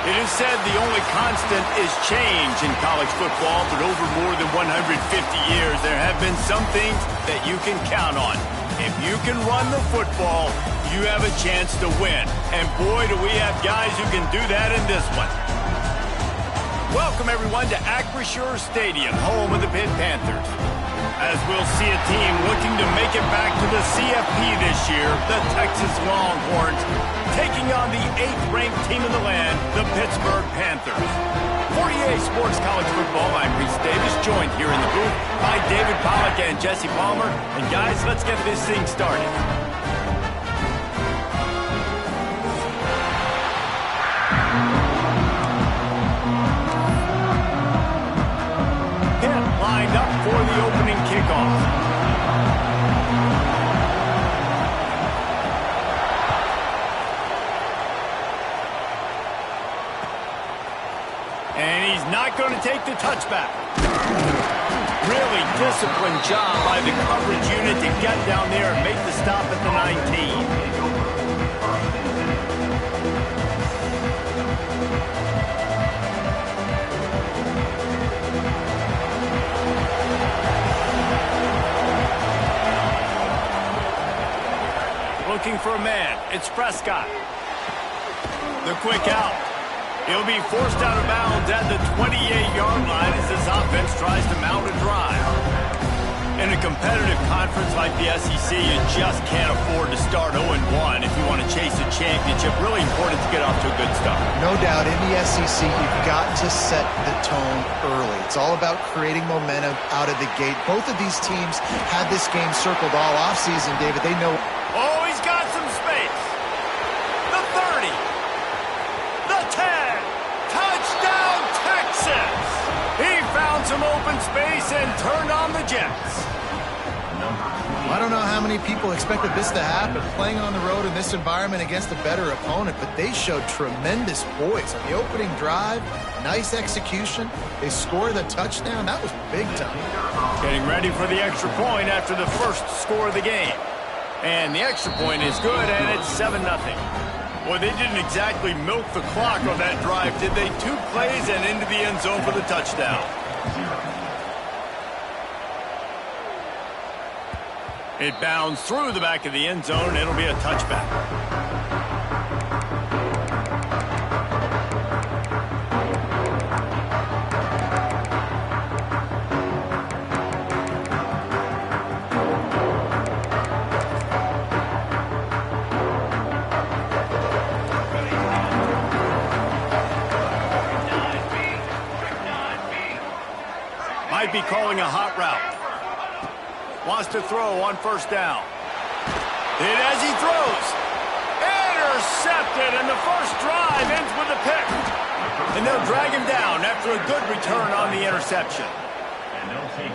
It is said the only constant is change in college football, but over more than 150 years, there have been some things that you can count on. If you can run the football, you have a chance to win. And boy, do we have guys who can do that in this one. Welcome, everyone, to Acrisure Stadium, home of the Pitt Panthers. As we'll see a team looking to make it back to the CFP this year, the Texas Longhorns, taking on the 8th-ranked team in the land, the Pittsburgh Panthers. For EA Sports College Football, I'm Reese Davis, joined here in the booth by David Pollack and Jesse Palmer. And guys, let's get this thing started. Pitt lined up for the opening kickoff. And he's not going to take the touchback. Really disciplined job by the coverage unit to get down there and make the stop at the 19. Looking for a man. It's Prescott. The quick out. He'll be forced out of bounds at the 28-yard line as this offense tries to mount a drive. In a competitive conference like the SEC, you just can't afford to start 0-1 if you want to chase a championship. Really important to get off to a good start. No doubt, in the SEC, you've got to set the tone early. It's all about creating momentum out of the gate. Both of these teams had this game circled all offseason, David. They know. Oh, he's got some space. The 30. The 10. Touchdown, Texas. He found some open space and turned on the Jets. I don't know how many people expected this to happen, playing on the road in this environment against a better opponent, but they showed tremendous poise on the opening drive. Nice execution. They scored a touchdown. That was big time. Getting ready for the extra point after the first score of the game. And the extra point is good, and it's 7-0. Well, they didn't exactly milk the clock on that drive, did they? 2 plays and into the end zone for the touchdown. It bounds through the back of the end zone. It'll be a touchback. Might be calling a hot route. Wants to throw on first down. Hit as he throws. Intercepted, and the first drive ends with a pick. And they'll drag him down after a good return on the interception.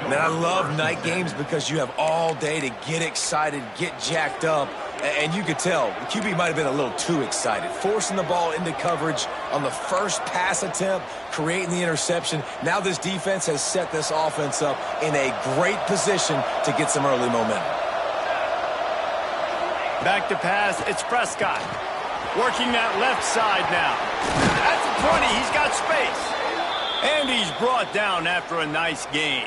Man, I love night games because you have all day to get excited, get jacked up. And you could tell the QB might have been a little too excited, forcing the ball into coverage on the first pass attempt, creating the interception. Now this defense has set this offense up in a great position to get some early momentum. Back to pass, it's Prescott. Working that left side now. At the 20, he's got space. And he's brought down after a nice gain.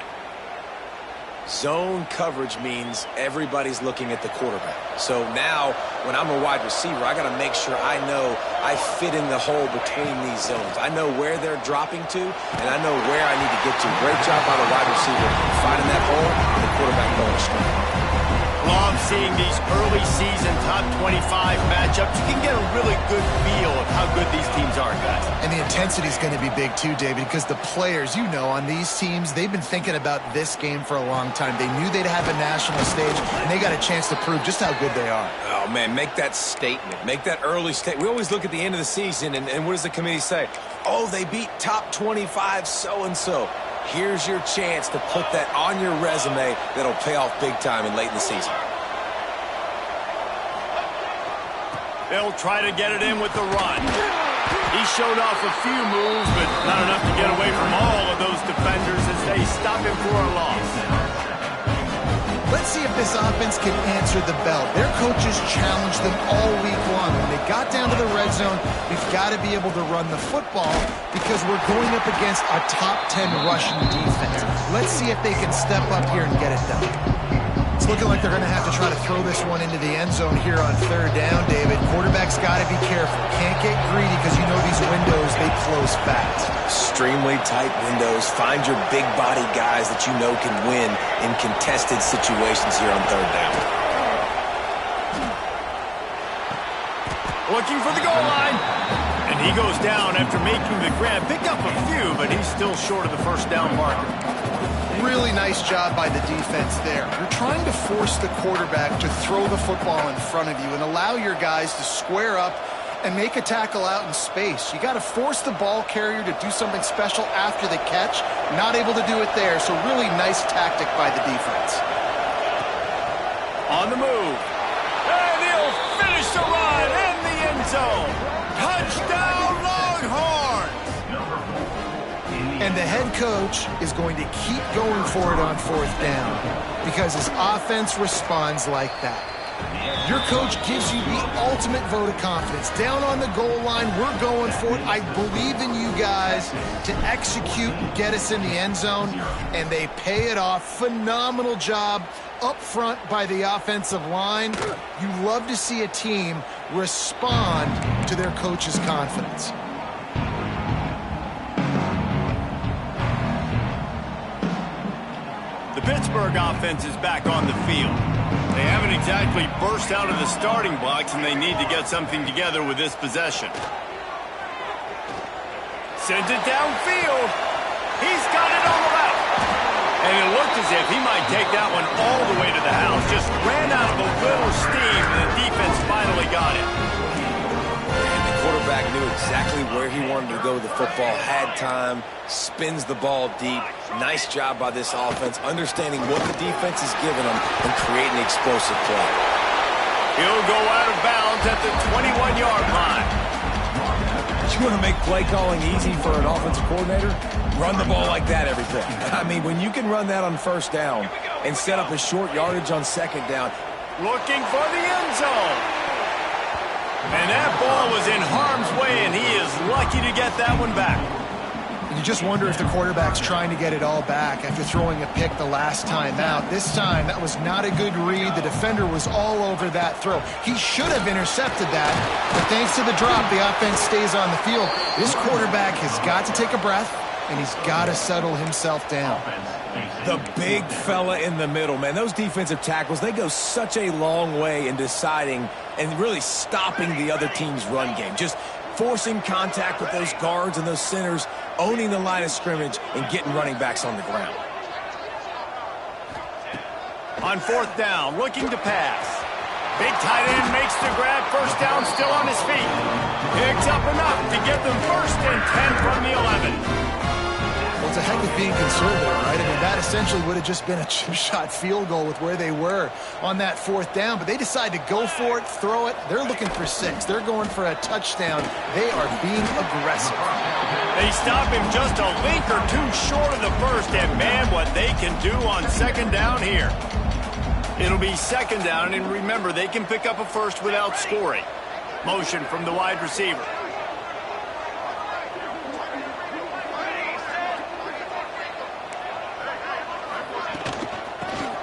Zone coverage means everybody's looking at the quarterback. So now, when I'm a wide receiver, I got to make sure I know I fit in the hole between these zones. I know where they're dropping to, and I know where I need to get to. Great job by the wide receiver finding that hole and the quarterback going straight. Love seeing these early season top 25 matchups. You can get a really good feel of how good these teams are, guys. And the intensity is going to be big too, David, because the players, you know, on these teams, they've been thinking about this game for a long time. They knew they'd have a national stage, and they got a chance to prove just how good they are. Oh, man, make that statement. Make that early statement. We always look at the end of the season, and what does the committee say? Oh, they beat top 25 so-and-so. Here's your chance to put that on your resume that'll pay off big time and late in the season. They'll try to get it in with the run. He showed off a few moves, but not enough to get away from all of those defenders as they stop him for a loss. Let's see if this offense can answer the bell. Their coaches challenged them all week long. When they got down to the red zone, we've got to be able to run the football because we're going up against a top 10 rushing defense. Let's see if they can step up here and get it done. It's looking like they're going to have to try to throw this one into the end zone here on third down, David. Quarterback's got to be careful. Can't get greedy because you know these windows, they close fast. Extremely tight windows. Find your big body guys that you know can win in contested situations here on third down. Looking for the goal line. And he goes down after making the grab. Picked up a few, but he's still short of the first down marker. Really nice job by the defense there. You're trying to force the quarterback to throw the football in front of you and allow your guys to square up and make a tackle out in space. You got to force the ball carrier to do something special after the catch. Not able to do it there, so really nice tactic by the defense. On the move. And he'll finish the run in the end zone. Touchdown, Longhorns! And the head coach is going to keep going for it on fourth down because his offense responds like that. Your coach gives you the ultimate vote of confidence. Down on the goal line, we're going for it. I believe in you guys to execute and get us in the end zone, and they pay it off. Phenomenal job up front by the offensive line. You love to see a team respond to their coach's confidence. The Pittsburgh offense is back on the field. They haven't exactly burst out of the starting blocks, and they need to get something together with this possession. Sends it downfield. He's got it on the route. And it looked as if he might take that one all the way to the house. Just ran out of a little steam, and the defense finally got it. And the quarterback knew exactly where he wanted to go with the football, had time, spins the ball deep. Nice job by this offense, understanding what the defense is giving them and creating explosive play. He'll go out of bounds at the 21-yard line. You want to make play calling easy for an offensive coordinator? Run the ball like that every play. I mean, when you can run that on first down and set up a short yardage on second down. Looking for the end zone. And that ball was in harm's way, and he is lucky to get that one back. You just wonder if the quarterback's trying to get it all back after throwing a pick the last time out. This time, that was not a good read. The defender was all over that throw. He should have intercepted that, but thanks to the drop, the offense stays on the field. This quarterback has got to take a breath, and he's got to settle himself down. The big fella in the middle, man. Those defensive tackles, they go such a long way in deciding and really stopping the other team's run game. Just forcing contact with those guards and those centers, owning the line of scrimmage, and getting running backs on the ground. On fourth down, looking to pass. Big tight end makes the grab. First down, still on his feet. Picks up enough to get them first and 10 from the 11. Well, it's a heck of being conservative, right? I mean, that essentially would have just been a chip shot field goal with where they were on that fourth down, but they decide to go for it, throw it. They're looking for 6. They're going for a touchdown. They are being aggressive. They stop him just a link or two short of the first, and man, what they can do on second down here. It'll be second down, and remember, they can pick up a first without scoring. Motion from the wide receiver.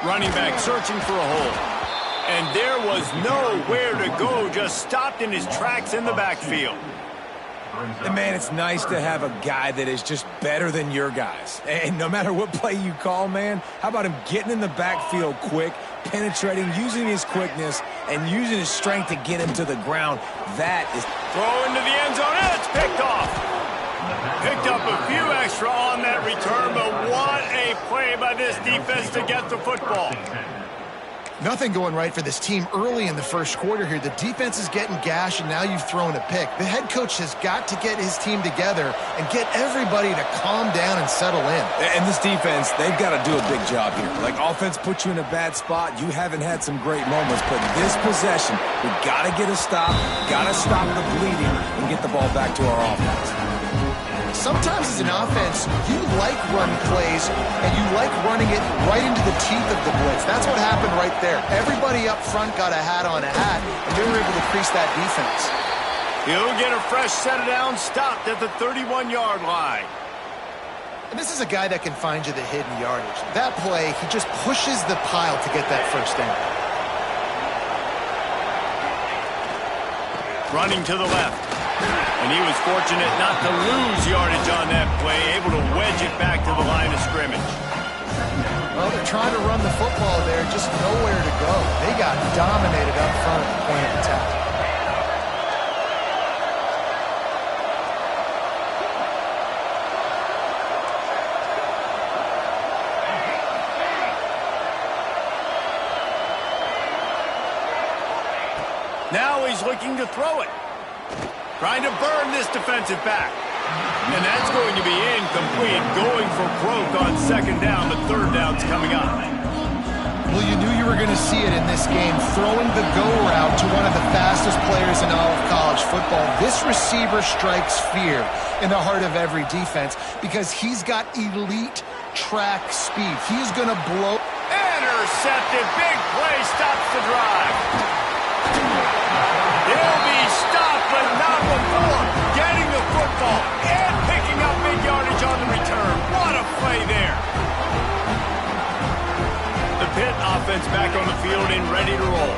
Running back searching for a hole. And there was nowhere to go, just stopped in his tracks in the backfield. And man, it's nice to have a guy that is just better than your guys. And no matter what play you call, man, how about him getting in the backfield quick, penetrating, using his quickness, and using his strength to get him to the ground. That is... Throw into the end zone, and it's picked off. Picked up a few extra on that return, but what a play by this defense to get the football. Nothing going right for this team early in the first quarter here. The defense is getting gashed, and now you've thrown a pick. The head coach has got to get his team together and get everybody to calm down and settle in. And this defense, they've got to do a big job here. Like, offense puts you in a bad spot. You haven't had some great moments, but this possession, we've got to get a stop, got to stop the bleeding, and get the ball back to our offense. sometimes as an offense, you like run plays, and you like running it right into the teeth of the blitz. That's what happened right there. Everybody up front got a hat on a hat, and they were able to crease that defense. He'll get a fresh set of downs stopped at the 31-yard line. And this is a guy that can find you the hidden yardage. That play, he just pushes the pile to get that first down. Running to the left. And he was fortunate not to lose yardage on that play, able to wedge it back to the line of scrimmage. Well, they're trying to run the football there, just nowhere to go. They got dominated up front at the point of attack. Now he's looking to throw it. Trying to burn this defensive back. And that's going to be incomplete. Going for broke on second down. The third down's coming up. Well, you knew you were going to see it in this game. Throwing the go route to one of the fastest players in all of college football. This receiver strikes fear in the heart of every defense because he's got elite track speed. He's going to blow. Intercepted. Big play stops the drive. He'll be stopped, but not before getting the football and picking up big yardage on the return. What a play there. The Pitt offense back on the field and ready to roll.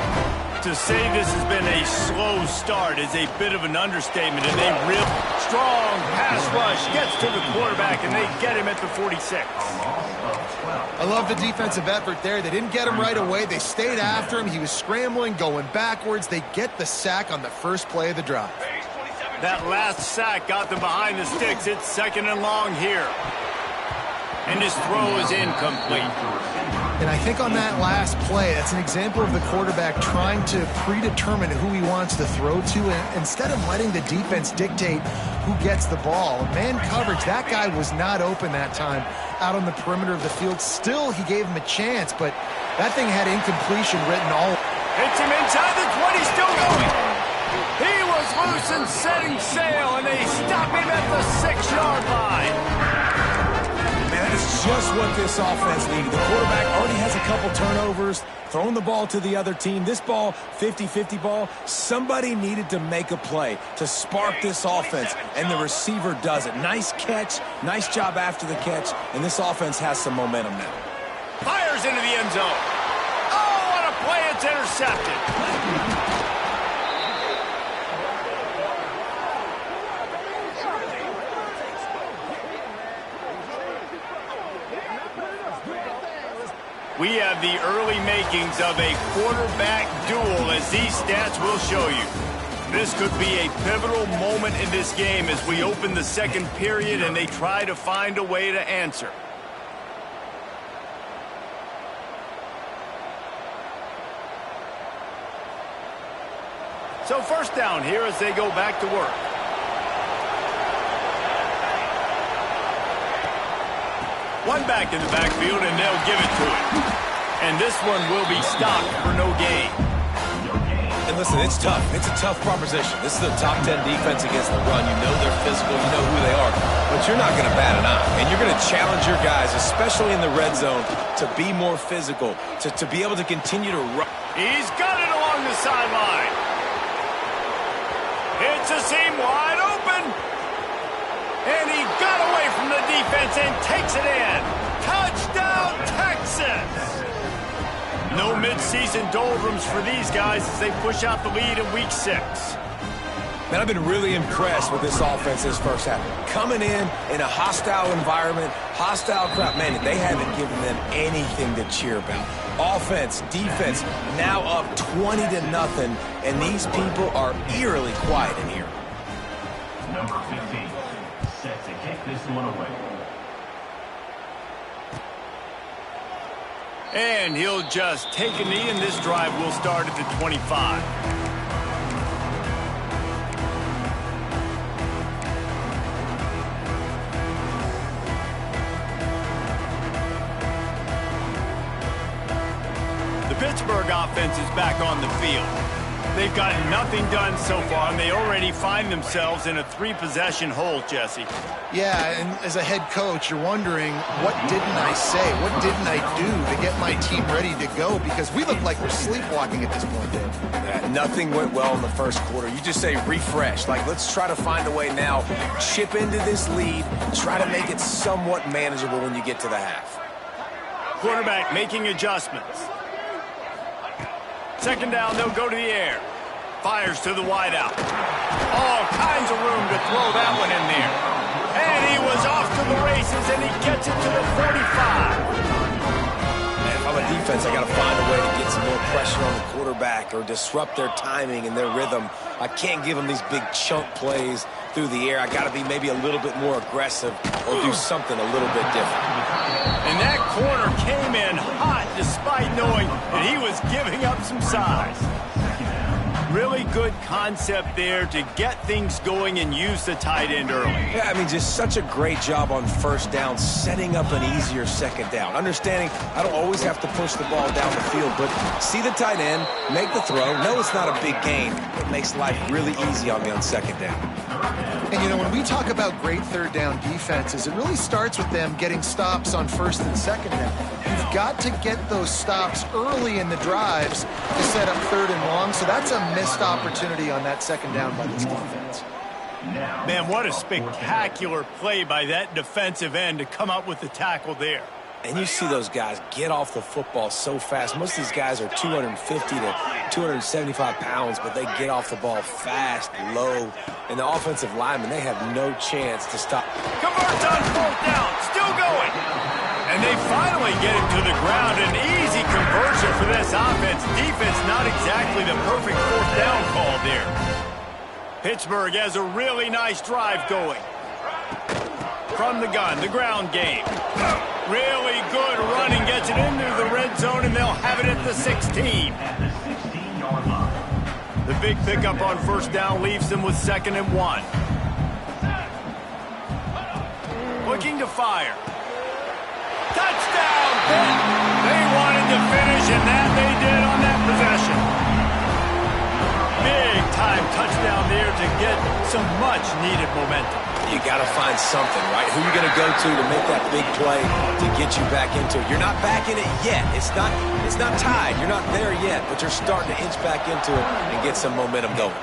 To say this has been a slow start is a bit of an understatement, and they real strong pass rush gets to the quarterback, and they get him at the 46. I love the defensive effort there. They didn't get him right away. They stayed after him. He was scrambling, going backwards. They get the sack on the first play of the drive. That last sack got them behind the sticks. It's second and long here. And his throw is incomplete. And I think on that last play, that's an example of the quarterback trying to predetermine who he wants to throw to, and instead of letting the defense dictate who gets the ball. Man coverage, that guy was not open that time out on the perimeter of the field. Still, he gave him a chance, but that thing had incompletion written all over. Hits him inside the 20, still going. He was loose and setting sail, and they stop him at the 6-yard line. That is just what this offense needed. The quarterback already has a couple turnovers, throwing the ball to the other team. This ball, 50-50 ball, somebody needed to make a play to spark this offense, and the receiver does it. Nice catch, nice job after the catch, and this offense has some momentum now. Fires into the end zone. Oh, what a play. It's intercepted. We have the early makings of a quarterback duel, as these stats will show you. This could be a pivotal moment in this game as we open the second period and they try to find a way to answer. So first down here as they go back to work. One back in the backfield, and they'll give it to him. And this one will be stopped for no gain. And listen, it's tough. It's a tough proposition. This is the top 10 defense against the run. You know they're physical. You know who they are. But you're not going to bat an eye. And you're going to challenge your guys, especially in the red zone, to be more physical, to be able to continue to run. He's got it along the sideline. It's a seam wide open. And he got away from the defense and takes it in. Touchdown, Texas! No midseason doldrums for these guys as they push out the lead in Week 6. Man, I've been really impressed with this offense this first half. Coming in a hostile environment, hostile crowd, man, they haven't given them anything to cheer about. Offense, defense, now up 20-0, and these people are eerily quiet in here. Number 15. Set to kick this one away. And he'll just take a knee, and this drive will start at the 25. The Pittsburgh offense is back on the field. They've gotten nothing done so far, and they already find themselves in a 3-possession hole, Jesse. Yeah, and as a head coach, you're wondering, what didn't I say? What didn't I do to get my team ready to go? Because we look like we're sleepwalking at this point, Dave. Nothing went well in the first quarter. You just say refresh. Like, let's try to find a way now. Chip into this lead. Try to make it somewhat manageable when you get to the half. Quarterback making adjustments. Second down, they'll go to the air. Fires to the wideout. All kinds of room to throw that one in there. And he was off to the races, and he gets it to the 45. And if I'm a defense, I got to find a way to get some more pressure on the quarterback or disrupt their timing and their rhythm. I can't give them these big chunk plays through the air. I got to be maybe a little bit more aggressive or do something a little bit different. And that corner came in hot despite knowing that he was giving up some size. Really good concept there to get things going and use the tight end early. Yeah, I mean, just such a great job on first down, setting up an easier second down. Understanding I don't always have to push the ball down the field, but see the tight end, make the throw. No, it's not a big gain. It makes life really easy on me on second down. And, you know, when we talk about great third down defenses, it really starts with them getting stops on first and second down. You've got to get those stops early in the drives to set up third and long, so that's a missed opportunity on that second down by this defense. Man, what a spectacular play by that defensive end to come up with the tackle there. And you see those guys get off the football so fast. Most of these guys are 250 to 275 pounds, but they get off the ball fast, low. And the offensive linemen, they have no chance to stop. Converts on fourth down, still going. And they finally get him to the ground. An easy conversion for this offense. Defense not exactly the perfect fourth down call there. Pittsburgh has a really nice drive going. From the gun, the ground game. Really good running, gets it into the red zone, and they'll have it at the 16. The big pickup on first down leaves them with 2nd and 1. Looking to fire. Touchdown, Pitt! They wanted to finish, and that they did on that possession. Big-time touchdown there to get some much-needed momentum. You got to find something, right? Who are you going to go to make that big play to get you back into it? You're not back in it yet. It's not tied. You're not there yet, but you're starting to inch back into it and get some momentum going.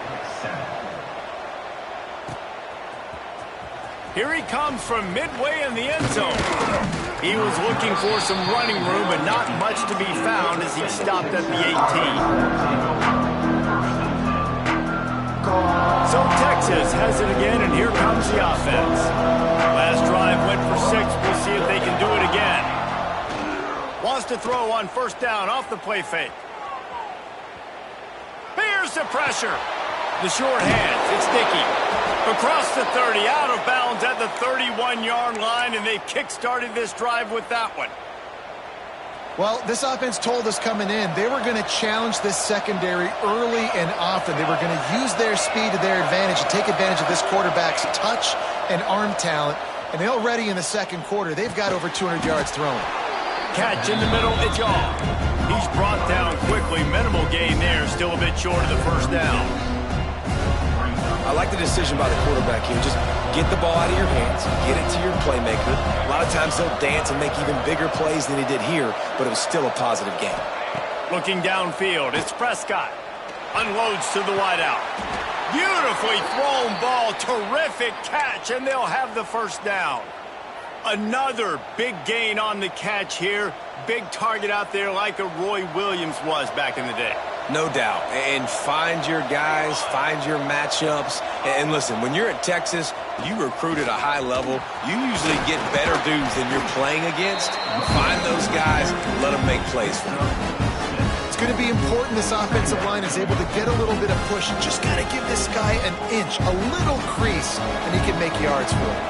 Here he comes from midway in the end zone. He was looking for some running room, but not much to be found as he stopped at the 18. So Texas has it again, and here comes the offense. Last drive went for 6. We'll see if they can do it again. Wants to throw on first down off the play fake. Here's the pressure. The short hands. It's Dickey. Across the 30, out of bounds at the 31-yard line, and they've kick-started this drive with that one. Well, this offense told us coming in they were going to challenge this secondary early and often. They were going to use their speed to their advantage and take advantage of this quarterback's touch and arm talent. And they already in the second quarter, they've got over 200 yards thrown. Catch in the middle, it's off. He's brought down quickly. Minimal gain there, still a bit short of the first down. I like the decision by the quarterback here. Just get the ball out of your hands, get it to your playmaker. A lot of times they'll dance and make even bigger plays than he did here, but it was still a positive game. Looking downfield, it's Prescott. Unloads to the wideout. Beautifully thrown ball, terrific catch, and they'll have the first down. Another big gain on the catch here. Big target out there like a Roy Williams was back in the day. No doubt. And find your guys, find your matchups. And listen, when you're at Texas, you recruit at a high level. You usually get better dudes than you're playing against. Find those guys, let them make plays for you. It's going to be important this offensive line is able to get a little bit of push. Just got to give this guy an inch, a little crease, and he can make yards for it.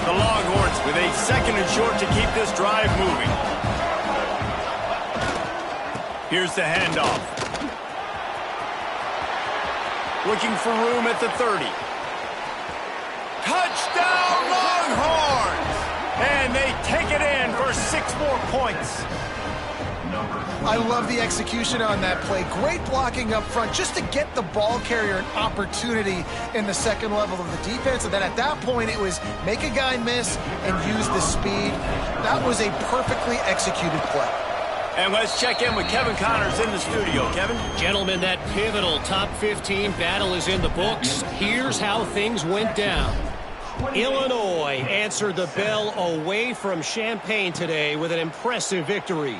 The Longhorns with a 2nd and short to keep this drive moving. Here's the handoff. Looking for room at the 30. Touchdown, Longhorns! And they take it in for 6 more points. I love the execution on that play. Great blocking up front just to get the ball carrier an opportunity in the second level of the defense. And then at that point, it was make a guy miss and use the speed. That was a perfectly executed play. And let's check in with Kevin Connors in the studio. Kevin? Gentlemen, that pivotal top 15 battle is in the books. Here's how things went down. Illinois answered the bell away from Champaign today with an impressive victory.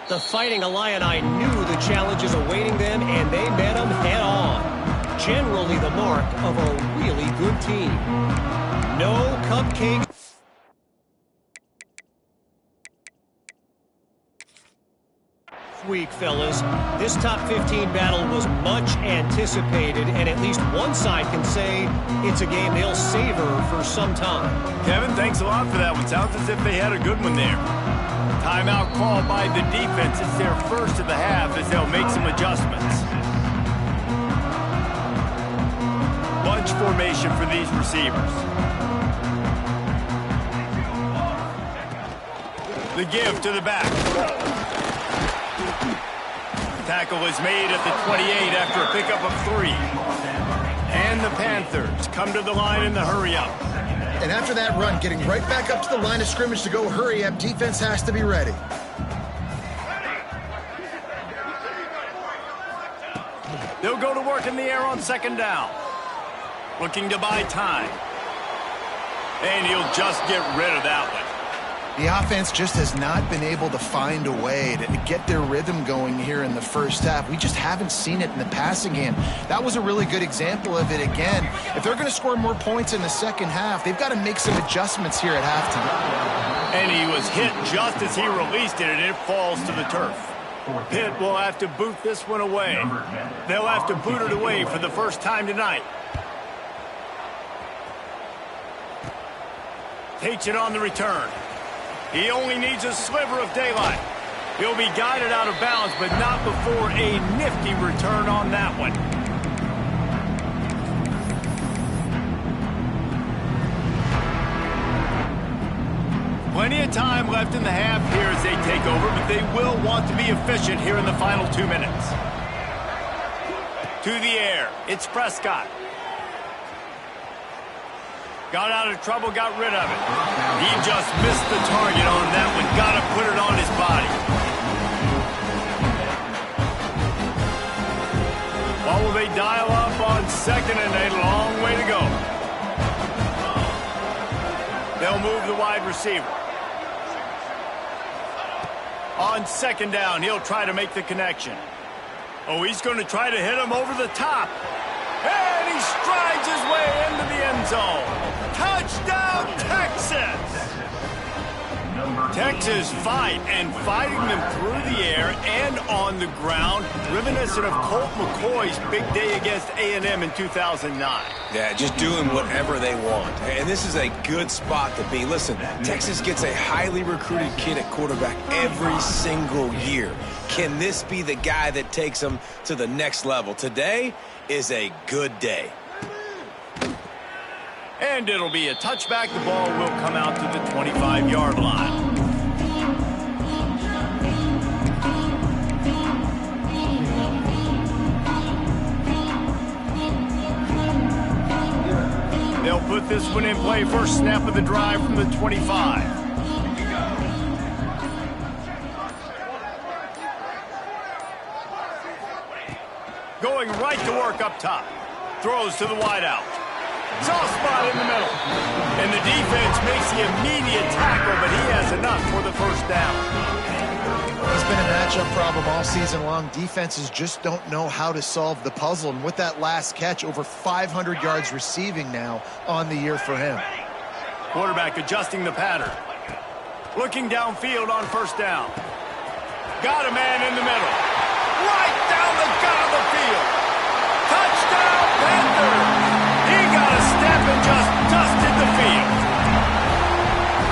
The Fighting Illini knew the challenges awaiting them, and they met them head-on. Generally the mark of a really good team. No cupcake. Week, fellas. This top 15 battle was much anticipated, and at least one side can say it's a game they'll savor for some time. Kevin, thanks a lot for that one. Sounds as if they had a good one there. Timeout called by the defense. It's their first of the half as they'll make some adjustments. Bunch formation for these receivers. The give to the back. Tackle is made at the 28 after a pickup of 3. And the Panthers come to the line in the hurry-up. And after that run, getting right back up to the line of scrimmage to go hurry up, defense has to be ready. They'll go to work in the air on second down. Looking to buy time. And he'll just get rid of that one. The offense just has not been able to find a way to get their rhythm going here in the first half. We just haven't seen it in the passing game. That was a really good example of it again. If they're going to score more points in the second half, they've got to make some adjustments here at halftime. And he was hit just as he released it, and it falls to the turf. Pitt will have to boot this one away. They'll have to boot it away for the first time tonight. Takes it on the return. He only needs a sliver of daylight. He'll be guided out of bounds, but not before a nifty return on that one. Plenty of time left in the half here as they take over, but they will want to be efficient here in the final 2 minutes. To the air, it's Prescott. Got out of trouble, got rid of it. He just missed the target on that one. Got to put it on his body. What will they dial up on second and a long way to go? They'll move the wide receiver. On second down, he'll try to make the connection. Oh, he's going to try to hit him over the top. And he strides his way into the end zone. Touchdown, Texas! Texas fight, and fighting them through the air and on the ground, reminiscent of Colt McCoy's big day against A&M in 2009. Yeah, just doing whatever they want. And this is a good spot to be. Listen, Texas gets a highly recruited kid at quarterback every single year. Can this be the guy that takes them to the next level? Today is a good day. And it'll be a touchback. The ball will come out to the 25-yard line. They'll put this one in play. First snap of the drive from the 25. Going right to work up top. Throws to the wideout. Soft spot in the middle. And the defense makes the immediate tackle, but he has enough for the first down. It's been a matchup problem all season long. Defenses just don't know how to solve the puzzle. And with that last catch, over 500 yards receiving now on the year for him. Quarterback adjusting the pattern. Looking downfield on first down. Got a man in the middle. Right down the gut of the field. Touchdown, Panthers! He got a step and just dusted the field.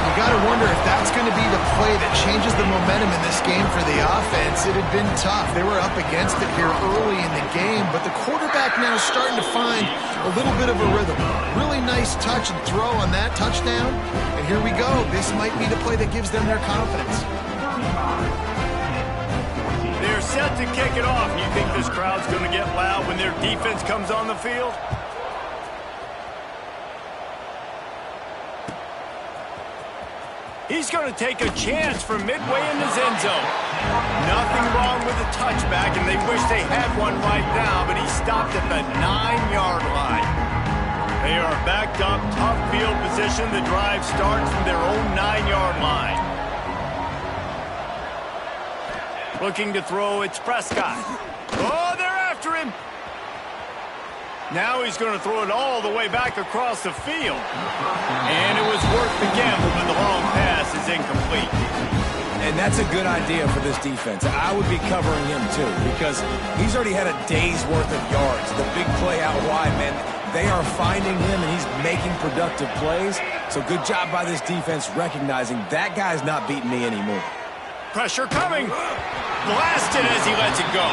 You got to wonder if that's going to be the play that changes the momentum in this game for the offense. It had been tough. They were up against it here early in the game, but the quarterback now is starting to find a little bit of a rhythm. Really nice touch and throw on that touchdown. And here we go. This might be the play that gives them their confidence. set to kick it off. You think this crowd's going to get loud when their defense comes on the field? He's going to take a chance from midway in his end zone. Nothing wrong with the touchback, and they wish they had one right now, but he stopped at the 9-yard line. They are backed up, tough field position. The drive starts from their own 9-yard line. Looking to throw, it's Prescott. Oh, they're after him. Now he's going to throw it all the way back across the field. And it was worth the gamble, but the long pass is incomplete. And that's a good idea for this defense. I would be covering him, too, because he's already had a day's worth of yards. The big play out wide, man, they are finding him, and he's making productive plays. So good job by this defense recognizing that guy's not beating me anymore. Pressure coming. Blasted as he lets it go.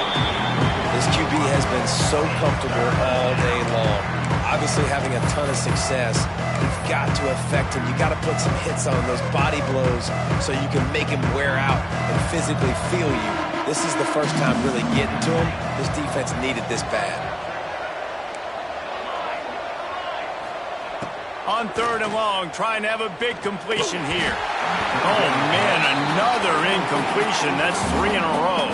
This QB has been so comfortable all day long. Obviously having a ton of success. You've got to affect him. You've got to put some hits on those body blows so you can make him wear out and physically feel you. This is the first time really getting to him. This defense needed this bad. On 3rd and long, trying to have a big completion here. Oh, man, another incompletion. That's 3 in a row.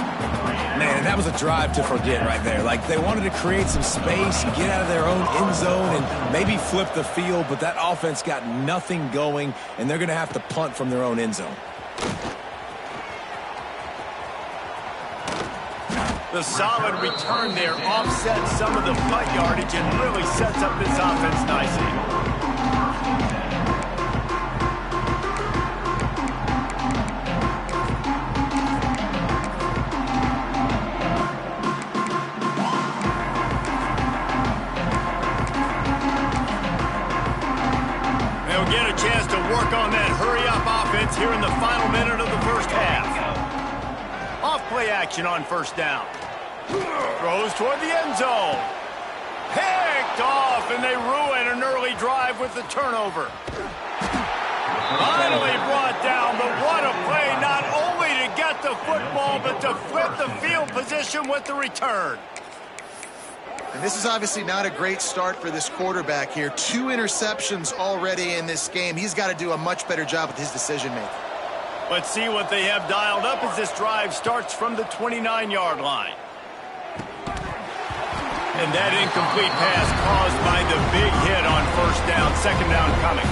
Man, that was a drive to forget right there. Like, they wanted to create some space, get out of their own end zone, and maybe flip the field, but that offense got nothing going, and they're going to have to punt from their own end zone. The solid return there offsets some of the punt yardage and really sets up this offense nicely. Get a chance to work on that hurry-up offense here in the final minute of the first half. Off-play action on 1st down. Throws toward the end zone. Picked off, and they ruin an early drive with the turnover. Finally brought down, but what a play, not only to get the football, but to flip the field position with the return. And this is obviously not a great start for this quarterback here. 2 interceptions already in this game. He's got to do a much better job with his decision-making. Let's see what they have dialed up as this drive starts from the 29-yard line. And that incomplete pass caused by the big hit on 1st down, 2nd down coming.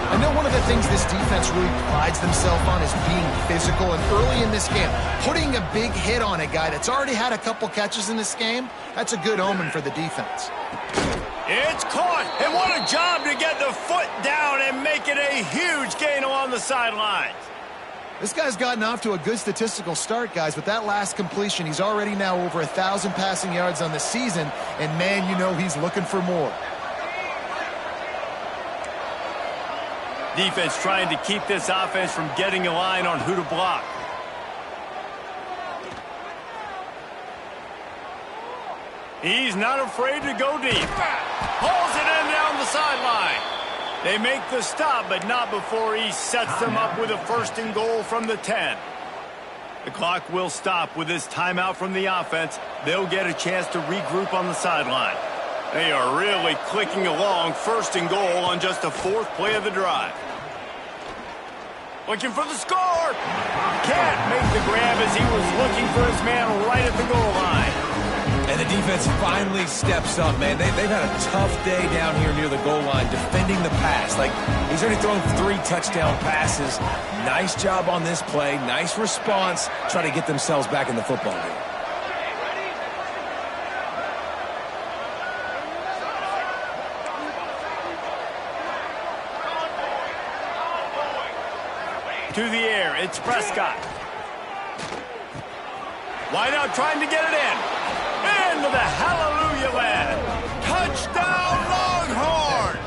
I know one of the things this defense really prides themselves on is being physical, and early in this game, putting a big hit on a guy that's already had a couple catches in this game, that's a good omen for the defense. It's caught, and what a job to get the foot down and make it a huge gain along the sidelines. This guy's gotten off to a good statistical start, guys. With that last completion, he's already now over 1,000 passing yards on the season, and man, you know he's looking for more. Defense trying to keep this offense from getting a line on who to block. He's not afraid to go deep. Pulls it in down the sideline. They make the stop, but not before he sets them up with a 1st and goal from the 10. The clock will stop with this timeout from the offense. They'll get a chance to regroup on the sideline. They are really clicking along, 1st and goal on just the 4th play of the drive. Looking for the score. Can't make the grab as he was looking for his man right at the goal line. And the defense finally steps up, man. They've had a tough day down here near the goal line defending the pass. Like, he's already thrown 3 touchdown passes. Nice job on this play. Nice response. Try to get themselves back in the football game. To the air, it's Prescott. Wide out trying to get it in. Into the hallelujah land. Touchdown Longhorns!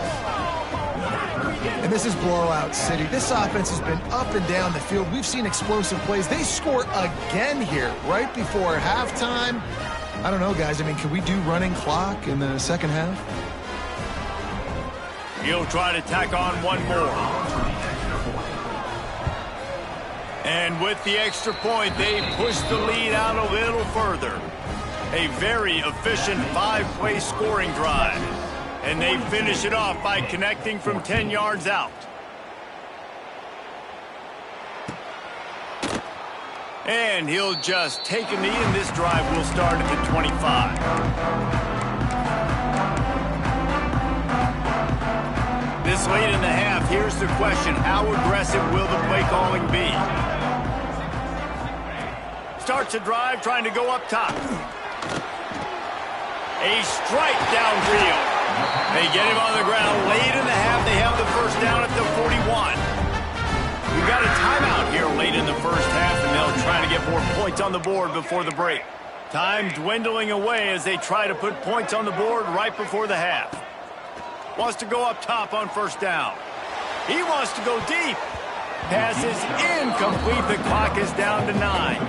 And this is blowout city. This offense has been up and down the field. We've seen explosive plays. They score again here right before halftime. I don't know, guys. I mean, can we do running clock in the 2nd half? He'll try to tack on one more. And with the extra point, they push the lead out a little further. A very efficient 5-play scoring drive. And they finish it off by connecting from 10 yards out. And he'll just take a knee, and this drive will start at the 25. This late in the half, here's the question. How aggressive will the play calling be? Starts a drive trying to go up top. A strike downfield. They get him on the ground late in the half. They have the first down at the 41. We've got a timeout here late in the first half, and they'll try to get more points on the board before the break. Time dwindling away as they try to put points on the board right before the half. Wants to go up top on first down. He wants to go deep. Pass is incomplete. The clock is down to 9.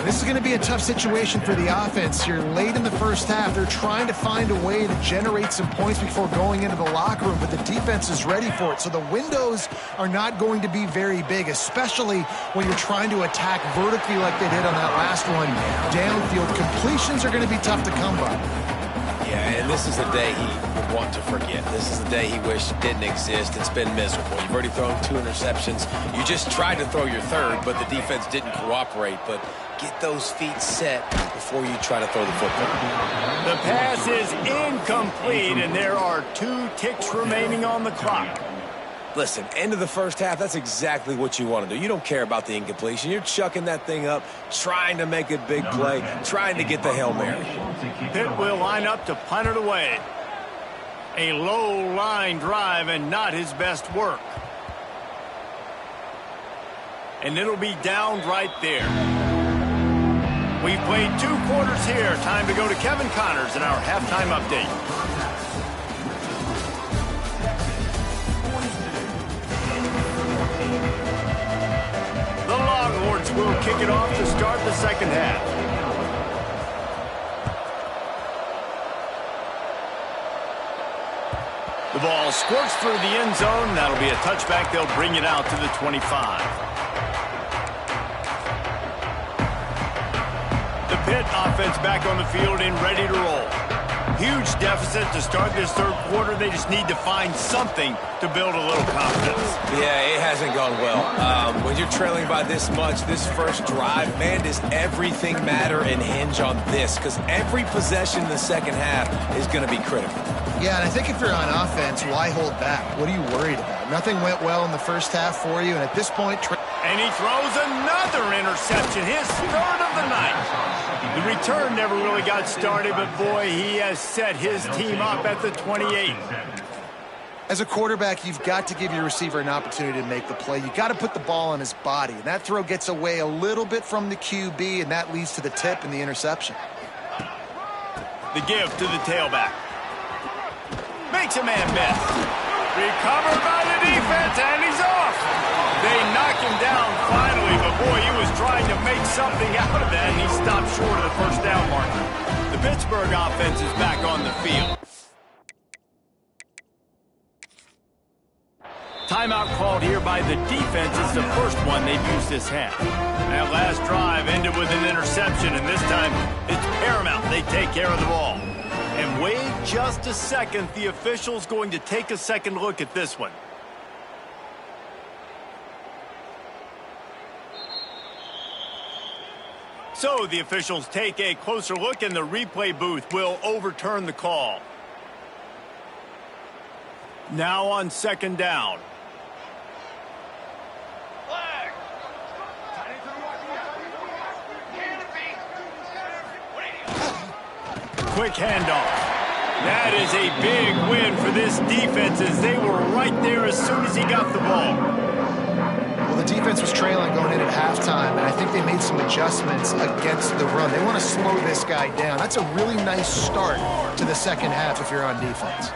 This is going to be a tough situation for the offense here. Late in the first half, they're trying to find a way to generate some points before going into the locker room, but the defense is ready for it. So the windows are not going to be very big, especially when you're trying to attack vertically like they did on that last one. Downfield completions are going to be tough to come by. Yeah, and this is a day he would want to forget. This is a day he wished didn't exist. It's been miserable. You've already thrown 2 interceptions. You just tried to throw your third, but the defense didn't cooperate. But get those feet set before you try to throw the football. The pass is incomplete, and there are 2 ticks remaining on the clock. Listen, end of the first half, that's exactly what you want to do. You don't care about the incompletion. You're chucking that thing up, trying to make a big play, trying to get the Hail Mary. Pitt will line up to punt it away. A low line drive and not his best work. And it'll be downed right there. We've played 2 quarters here. Time to go to Kevin Connors in our halftime update. The Longhorns will kick it off to start the second half. The ball squirts through the end zone. That'll be a touchback. They'll bring it out to the 25. The Pitt offense back on the field and ready to roll. Huge deficit to start this third quarter. They just need to find something to build a little confidence. Yeah, it hasn't gone well. When you're trailing by this much, this first drive, man, does everything matter and hinge on this? Because every possession in the second half is going to be critical. Yeah, and I think if you're on offense, why hold back? What are you worried about? Nothing went well in the first half for you, and at this point... And he throws another interception, his third of the night. The return never really got started, but boy, he has set his team up at the 28. As a quarterback, you've got to give your receiver an opportunity to make the play. You've got to put the ball on his body, and that throw gets away a little bit from the QB, and that leads to the tip and the interception. The give to the tailback. Makes a man miss. Recovered by the defense, and he's off. They knock him down finally, but boy, he was trying to make something out of that, and he stopped short of the first down marker. The Pittsburgh offense is back on the field. Timeout called here by the defense. It's the first one they've used this half. That last drive ended with an interception, and this time it's paramount they take care of the ball. And wait just a second. The official's going to take a second look at this one. So the officials take a closer look, and the replay booth will overturn the call. Now on second down. Quick handoff. That is a big win for this defense as they were right there as soon as he got the ball. Well, the defense was trailing going in at halftime, and I think they made some adjustments against the run. They want to slow this guy down. That's a really nice start to the second half if you're on defense.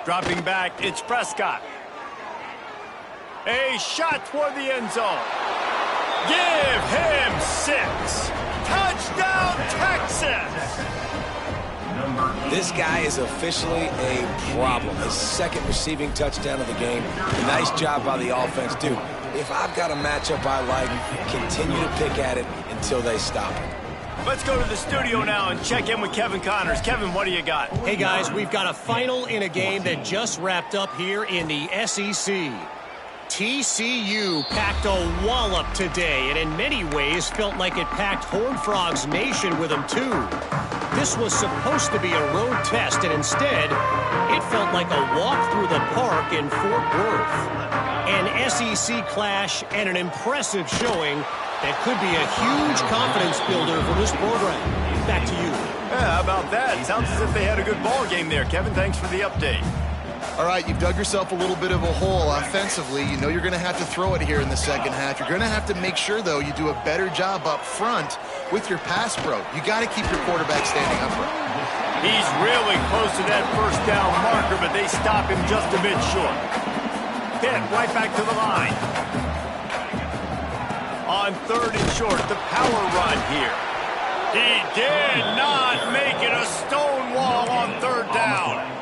Dropping back, it's Prescott. A shot toward the end zone. Give him 6. Touchdown, Texas! Number This guy is officially a problem. His second receiving touchdown of the game. Nice job by the offense, dude. If I've got a matchup I like, continue to pick at it until they stop it. Let's go to the studio now and check in with Kevin Connors. Kevin, what do you got? Hey, guys, we've got a final in a game that just wrapped up here in the SEC. TCU packed a wallop today, and in many ways felt like it packed Horned Frogs Nation with them, too. This was supposed to be a road test, and instead, it felt like a walk through the park in Fort Worth. An SEC clash and an impressive showing that could be a huge confidence builder for this program. Back to you. Yeah, how about that? Sounds as if they had a good ball game there. Kevin, thanks for the update. All right, you've dug yourself a little bit of a hole offensively. You know you're going to have to throw it here in the second half. You're going to have to make sure, though, you do a better job up front with your pass pro. You got to keep your quarterback standing upright. He's really close to that first down marker, but they stop him just a bit short. Pitt right back to the line. On 3rd and short, the power run here. He did not make it a stone wall on 3rd down.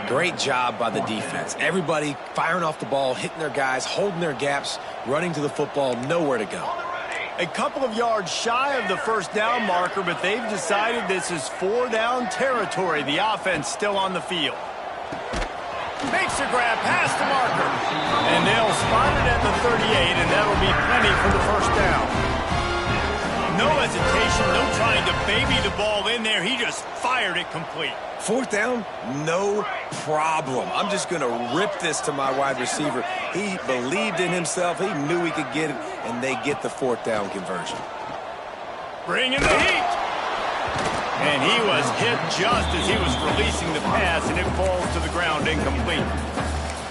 Great job by the defense. Everybody firing off the ball, hitting their guys, holding their gaps, running to the football, nowhere to go. A couple of yards shy of the first down marker, but they've decided this is 4-down territory. The offense still on the field. Makes a grab past the marker. And they'll spot it at the 38, and that'll be plenty for the first down. No hesitation, no trying to baby the ball in there. He just fired it complete. 4th down, no problem. I'm just going to rip this to my wide receiver. He believed in himself. He knew he could get it, and they get the 4th down conversion. Bringing the heat. And he was hit just as he was releasing the pass, and it falls to the ground incomplete.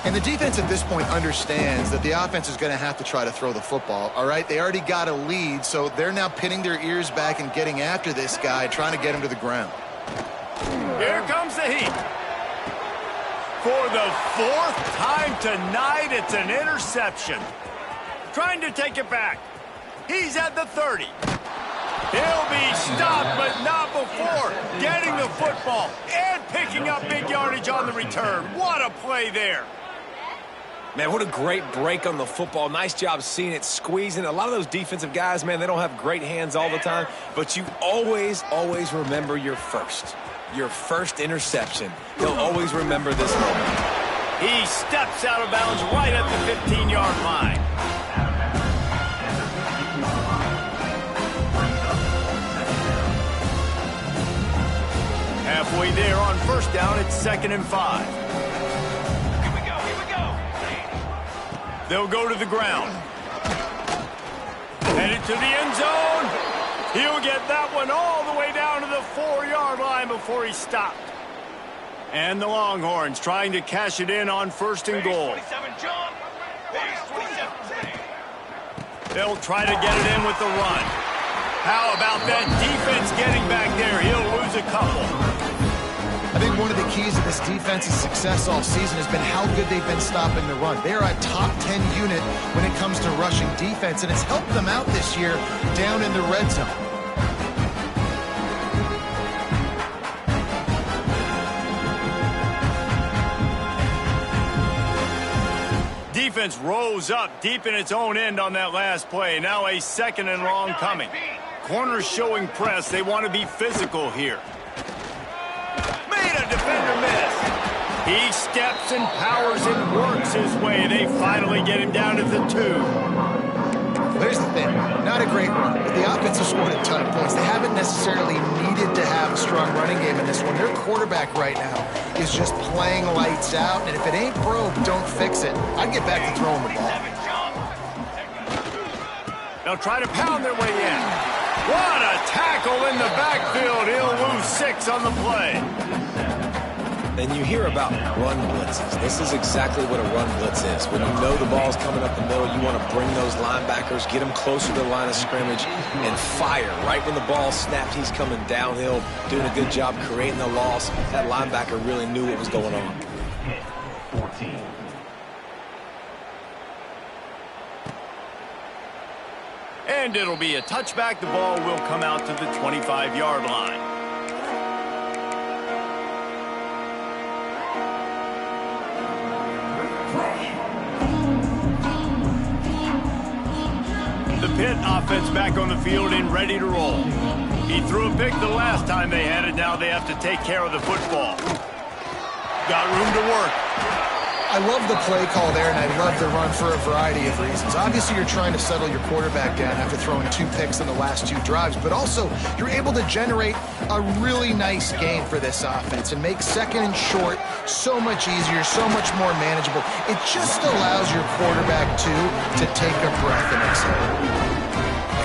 And the defense at this point understands that the offense is going to have to try to throw the football, all right? They already got a lead, so they're now pinning their ears back and getting after this guy, trying to get him to the ground. Here comes the heat. For the 4th time tonight, it's an interception. Trying to take it back. He's at the 30. He'll be stopped, but not before getting the football and picking up big yardage on the return. What a play there. Man, what a great break on the football. Nice job seeing it, squeezing. A lot of those defensive guys, man, they don't have great hands all the time, but you always remember your first interception. They'll always remember this moment. He steps out of bounds right at the 15-yard line. Halfway there on 1st down, it's 2nd and 5. They'll go to the ground. Headed to the end zone. He'll get that one all the way down to the 4-yard line before he's stopped. And the Longhorns trying to cash it in on 1st and goal. They'll try to get it in with the run. How about that defense getting back there? He'll lose a couple. I think one of the keys to this defense's success all season has been how good they've been stopping the run. They're a top 10 unit when it comes to rushing defense, and it's helped them out this year down in the red zone. Defense rose up deep in its own end on that last play. Now a 2nd and long coming. Corners showing press. They want to be physical here. Made a defender miss. He steps and powers and works his way. They finally get him down to the 2. There's the thing. Not a great run, but the offense has scored a ton of points. They haven't necessarily needed to have a strong running game in this one. Their quarterback right now is just playing lights out, and if it ain't broke, don't fix it. I'd get back to throwing the ball. They'll try to pound their way in. What a tackle in the backfield. He'll lose 6 on the play. And you hear about run blitzes. This is exactly what a run blitz is. When you know the ball's coming up the middle, you want to bring those linebackers, get them closer to the line of scrimmage, and fire. Right when the ball snapped, he's coming downhill, doing a good job creating the loss. That linebacker really knew what was going on. 14. And it'll be a touchback. The ball will come out to the 25-yard line. Pitt offense back on the field and ready to roll. He threw a pick the last time they had it. Now they have to take care of the football. Got room to work. I love the play call there, and I love the run for a variety of reasons. Obviously, you're trying to settle your quarterback down after throwing 2 picks in the last 2 drives, but also you're able to generate a really nice game for this offense and make second and short so much easier, so much more manageable. It just allows your quarterback, to take a breath and exhale.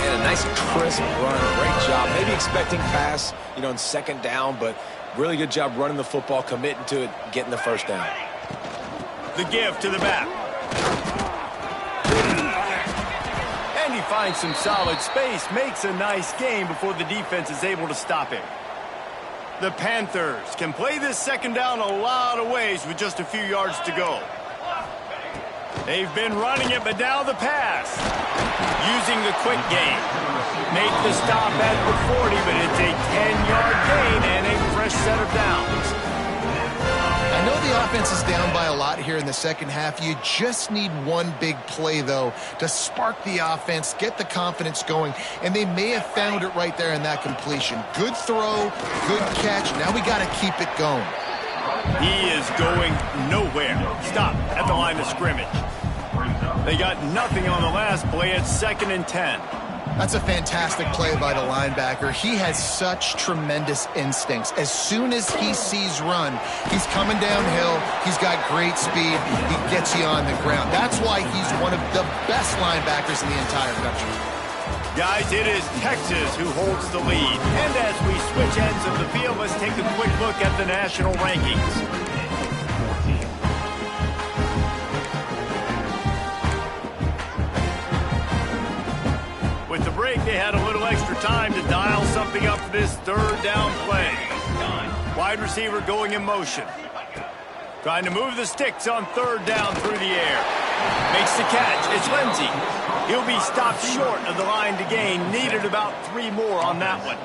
And a nice crisp run. Great job. Maybe expecting pass, in second down, but really good job running the football, committing to it, getting the first down. The give to the back. And he finds some solid space, makes a nice game before the defense is able to stop him. The Panthers can play this second down a lot of ways with just a few yards to go. They've been running it, but now the pass. Using the quick game. Make the stop at the 40, but it's a 10-yard gain and a fresh set of downs. I know the offense is down by a lot here in the second half. You just need one big play, though, to spark the offense, get the confidence going, and they may have found it right there in that completion. Good throw, good catch. Now we got to keep it going. He is going nowhere. Stop at the line of scrimmage. They got nothing on the last play. It's 2nd and 10. That's a fantastic play by the linebacker. He has such tremendous instincts. As soon as he sees run, he's coming downhill. He's got great speed. He gets you on the ground. That's why he's one of the best linebackers in the entire country. Guys, it is Texas who holds the lead. And as we switch ends of the field, let's take a quick look at the national rankings. With the break, they had a little extra time to dial something up for this 3rd down play. Wide receiver going in motion. Trying to move the sticks on 3rd down through the air. Makes the catch. It's Lindsey. He'll be stopped short of the line to gain. Needed about 3 more on that one.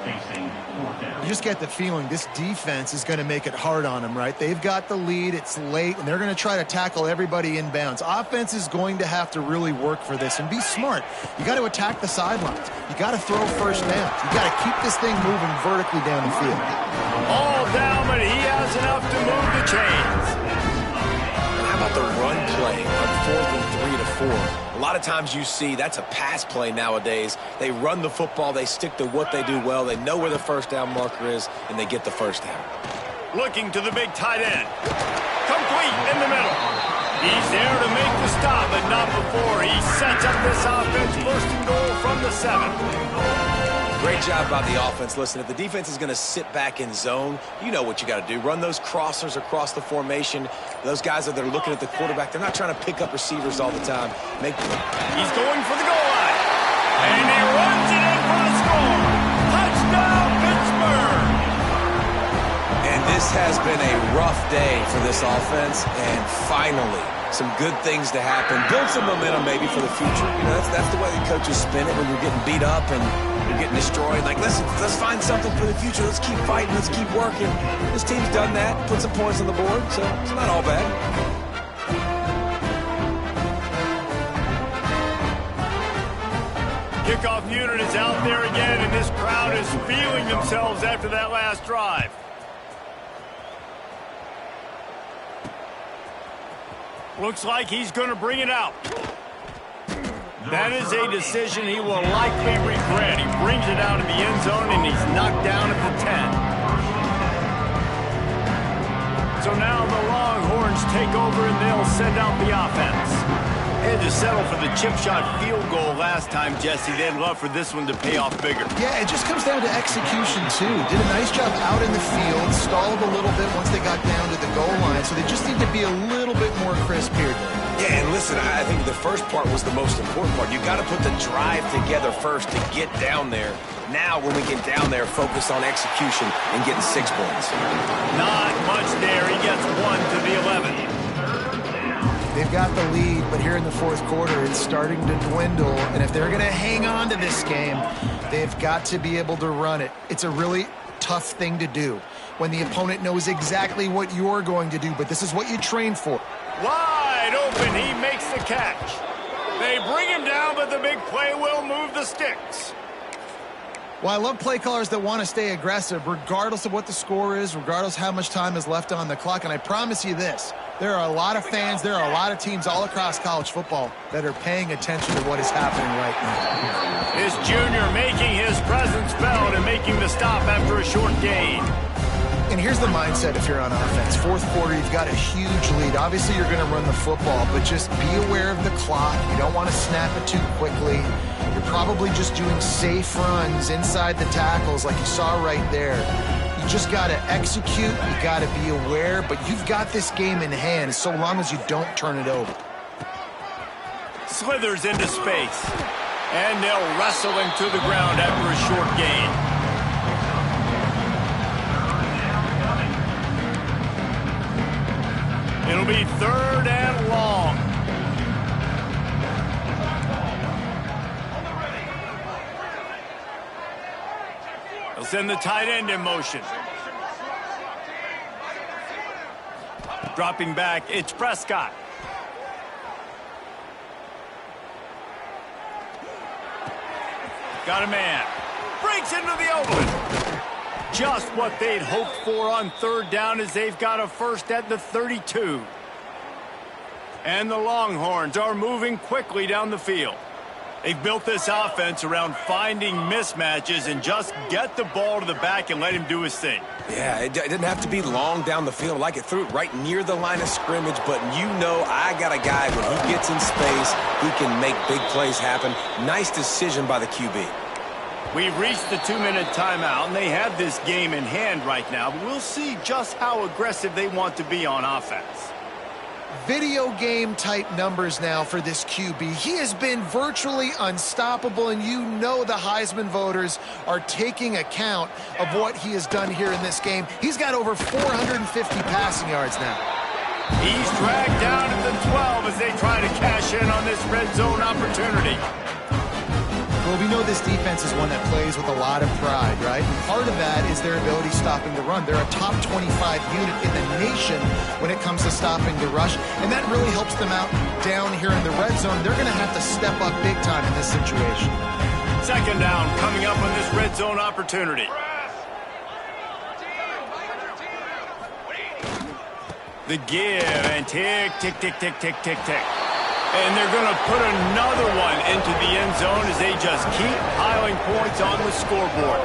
You just get the feeling this defense is going to make it hard on them, right? They've got the lead. It's late, and they're going to try to tackle everybody inbounds. Offense is going to have to really work for this and be smart. You got to attack the sidelines. You got to throw first downs. You got to keep this thing moving vertically down the field. All down, but he has enough to move the chains. How about the run play on 4th and 3 to 4? A lot of times you see that's a pass play nowadays. They run the football. They stick to what they do well. They know where the first down marker is, and they get the first down. Looking to the big tight end. Complete in the middle. He's there to make the stop, but not before. He sets up this offense 1st and goal from the 7. Great job by the offense. Listen, if the defense is going to sit back in zone, you know what you got to do. Run those crossers across the formation. Those guys that are looking at the quarterback, they're not trying to pick up receivers all the time. He's going for the goal line. And he runs it in for a score. Touchdown, Pittsburgh. And this has been a rough day for this offense. And finally, some good things to happen. Build some momentum maybe for the future. That's the way the coaches spin it when you're getting beat up and you're getting destroyed. Like, let's find something for the future. Let's keep fighting. Let's keep working. This team's done that. Put some points on the board, so it's not all bad. Kickoff unit is out there again, and this crowd is feeling themselves after that last drive. Looks like he's going to bring it out. That is a decision he will likely regret. He brings it out of the end zone, and he's knocked down at the 10. So now the Longhorns take over, and they'll send out the offense. They had to settle for the chip shot field goal last time, Jesse. They'd love for this one to pay off bigger. Yeah, it just comes down to execution, too. Did a nice job out in the field, stalled a little bit once they got down to the goal line, so they just need to be a little bit more crisp here. Yeah, and listen, I think the first part was the most important part. You got to put the drive together first to get down there. Now, when we get down there, focus on execution and getting 6 points. Not much there. He gets 1 to the 11. They've got the lead, but here in the 4th quarter, it's starting to dwindle. And if they're going to hang on to this game, they've got to be able to run it. It's a really tough thing to do when the opponent knows exactly what you're going to do, but this is what you train for. Wide open, he makes the catch. They bring him down, but the big play will move the sticks. Well, I love play callers that want to stay aggressive regardless of what the score is, regardless how much time is left on the clock. And I promise you this, there are a lot of fans, there are a lot of teams all across college football that are paying attention to what is happening right now. This junior making his presence felt and making the stop after a short gain. And here's the mindset if you're on offense. Fourth quarter, you've got a huge lead. Obviously, you're going to run the football, but just be aware of the clock. You don't want to snap it too quickly. You're probably just doing safe runs inside the tackles like you saw right there. You just got to execute. You got to be aware, but you've got this game in hand so long as you don't turn it over. Slithers into space. And they'll wrestle him to the ground after a short gain. It'll be 3rd and long. They'll send the tight end in motion. Dropping back, it's Prescott. Got a man. Breaks into the open. Just what they'd hoped for on 3rd down as they've got a first at the 32. And the Longhorns are moving quickly down the field. They've built this offense around finding mismatches and just get the ball to the back and let him do his thing. Yeah, it didn't have to be long down the field. Like it threw it right near the line of scrimmage, but you know I got a guy when he gets in space, he can make big plays happen. Nice decision by the QB. We've reached the 2-minute timeout, and they have this game in hand right now, but we'll see just how aggressive they want to be on offense. Video game type numbers now for this QB. He has been virtually unstoppable, and you know the Heisman voters are taking account of what he has done here in this game. He's got over 450 passing yards now. He's dragged down at the 12 as they try to cash in on this red zone opportunity. Well, we know this defense is one that plays with a lot of pride, right? And part of that is their ability stopping the run. They're a top 25 unit in the nation when it comes to stopping the rush, and that really helps them out down here in the red zone. They're going to have to step up big time in this situation. 2nd down coming up on this red zone opportunity. The give and tick, tick, tick, tick, tick, tick, tick. And they're going to put another one into the end zone as they just keep piling points on the scoreboard.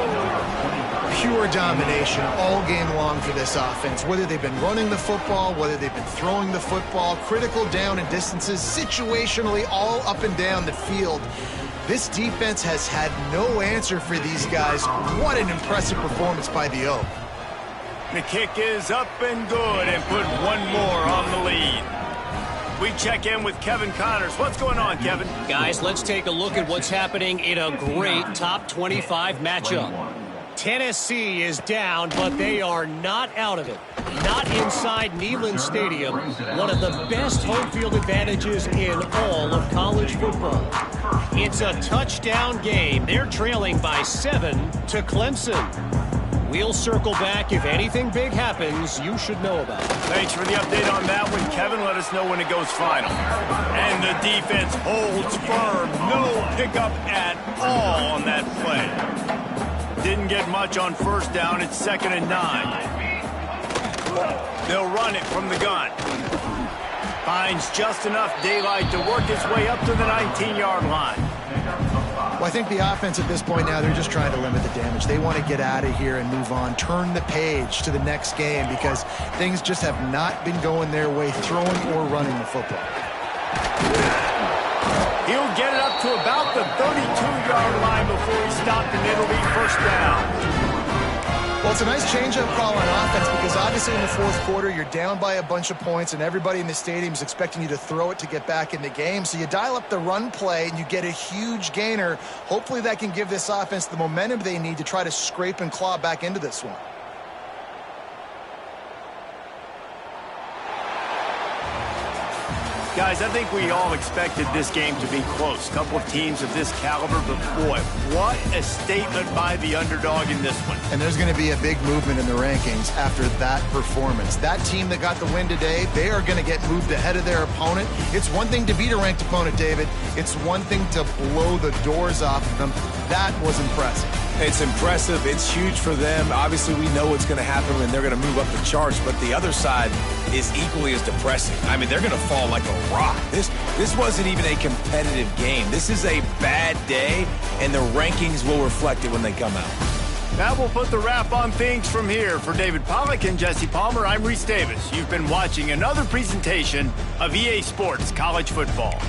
Pure domination all game long for this offense. Whether they've been running the football, whether they've been throwing the football, critical down and distances, situationally all up and down the field. This defense has had no answer for these guys. What an impressive performance by the O. The kick is up and good and put one more on the lead. We check in with Kevin Connors. What's going on, Kevin? Guys, let's take a look at what's happening in a great top 25 matchup. Tennessee is down, but they are not out of it. Not inside Neyland Stadium, one of the best home field advantages in all of college football. It's a touchdown game. They're trailing by 7 to Clemson. We'll circle back. If anything big happens, you should know about it. Thanks for the update on that one, Kevin. Let us know when it goes final. And the defense holds firm. No pickup at all on that play. Didn't get much on 1st down. It's 2nd and 9. They'll run it from the gun. Finds just enough daylight to work his way up to the 19-yard line. Well, I think the offense at this point now, they're just trying to limit the damage. They want to get out of here and move on, turn the page to the next game because things just have not been going their way, throwing or running the football. He'll get it up to about the 32-yard line before he stopped, and it'll be 1st down. Well, it's a nice change-up call on offense because obviously in the 4th quarter, you're down by a bunch of points and everybody in the stadium is expecting you to throw it to get back in the game. So you dial up the run play and you get a huge gainer. Hopefully that can give this offense the momentum they need to try to scrape and claw back into this one. Guys, I think we all expected this game to be close. Couple of teams of this caliber, but boy, what a statement by the underdog in this one. And there's going to be a big movement in the rankings after that performance. That team that got the win today, they are going to get moved ahead of their opponent. It's one thing to beat a ranked opponent, David. It's one thing to blow the doors off of them. That was impressive. It's impressive. It's huge for them. Obviously, we know what's going to happen when they're going to move up the charts, but the other side is equally as depressing. I mean, they're going to fall like a rock. This wasn't even a competitive game. This is a bad day, and the rankings will reflect it when they come out. That will put the wrap on things from here. For David Pollack and Jesse Palmer, I'm Reese Davis. You've been watching another presentation of EA Sports College Football.